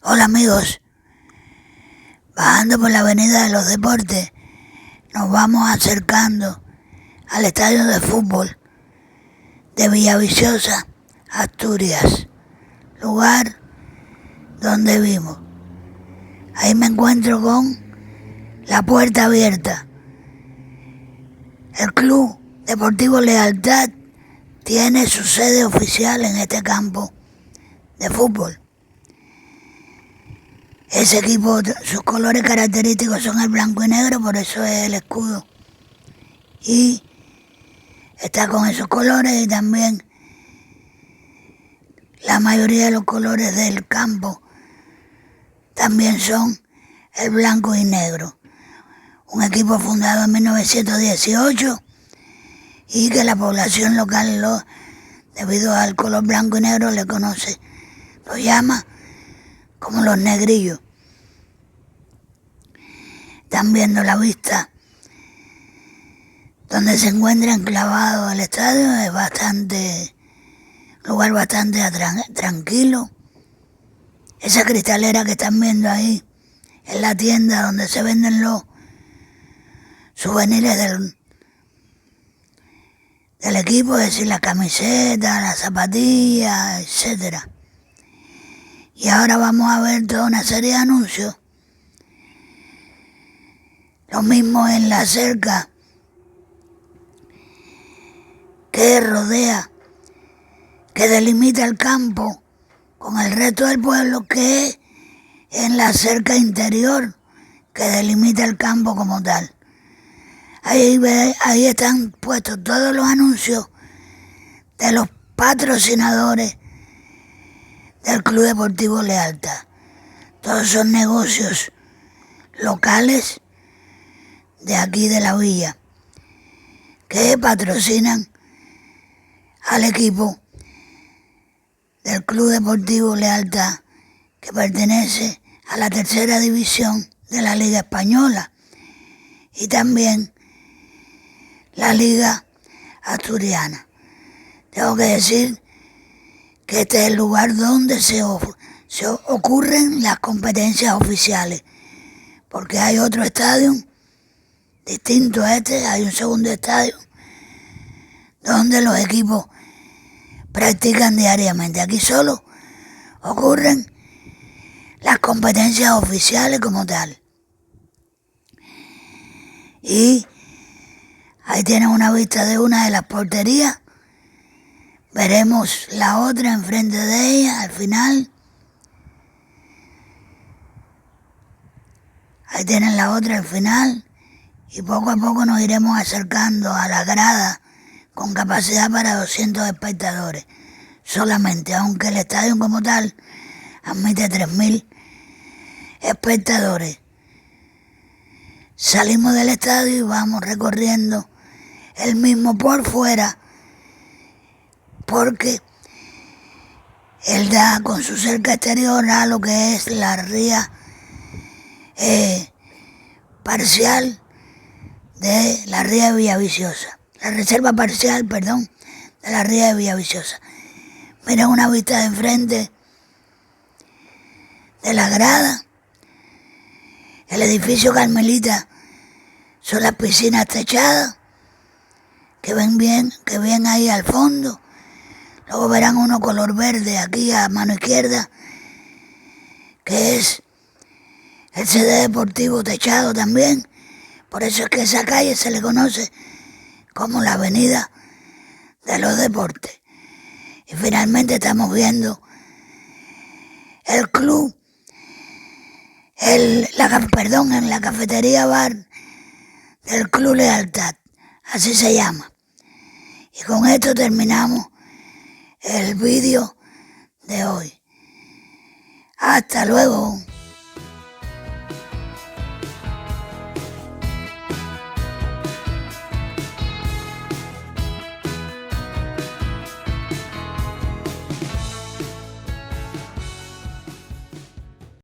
Hola amigos, bajando por la avenida de los Deportes, nos vamos acercando al estadio de fútbol de Villaviciosa, Asturias, lugar donde vivo. Ahí me encuentro con la puerta abierta. El Club Deportivo Lealtad tiene su sede oficial en este campo de fútbol. Ese equipo, sus colores característicos son el blanco y negro, por eso es el escudo. Y está con esos colores y también la mayoría de los colores del campo también son el blanco y negro. Un equipo fundado en 1918 y que la población local, debido al color blanco y negro, lo llama como los negrillos. Están viendo la vista donde se encuentra enclavado el estadio, es lugar bastante tranquilo. Esa cristalera que están viendo ahí es la tienda donde se venden los souvenirs del equipo, es decir, la camiseta, las zapatillas, etcétera. Y ahora vamos a ver toda una serie de anuncios. Lo mismo en la cerca que rodea, que delimita el campo con el resto del pueblo, que en la cerca interior que delimita el campo como tal. Ahí están puestos todos los anuncios de los patrocinadores del Club Deportivo Lealtad. Todos son negocios locales de aquí de la villa que patrocinan al equipo del Club Deportivo Lealtad, que pertenece a la tercera división de la Liga Española y también la Liga Asturiana. Tengo que decir que este es el lugar donde se ocurren las competencias oficiales, porque hay otro estadio distinto a este, hay un segundo estadio donde los equipos practican diariamente. Aquí solo ocurren las competencias oficiales como tal. Y ahí tienen una vista de una de las porterías. Veremos la otra enfrente de ella al final. Ahí tienen la otra al final. Y poco a poco nos iremos acercando a la grada con capacidad para 200 espectadores solamente, aunque el estadio como tal admite 3.000 espectadores. Salimos del estadio y vamos recorriendo el mismo por fuera, porque él da con su cerca exterior a lo que es la ría parcial de la ría de Villaviciosa, la reserva parcial, perdón, de la ría de Villaviciosa. Mira una vista de enfrente de la grada. El edificio Carmelita son las piscinas techadas que ven ahí al fondo. Luego verán uno color verde aquí a mano izquierda, que es el CD Deportivo techado también. Por eso es que esa calle se le conoce como la Avenida de los Deportes. Y finalmente estamos viendo el club, en la cafetería bar del Club Lealtad, así se llama. Y con esto terminamos el vídeo de hoy. Hasta luego.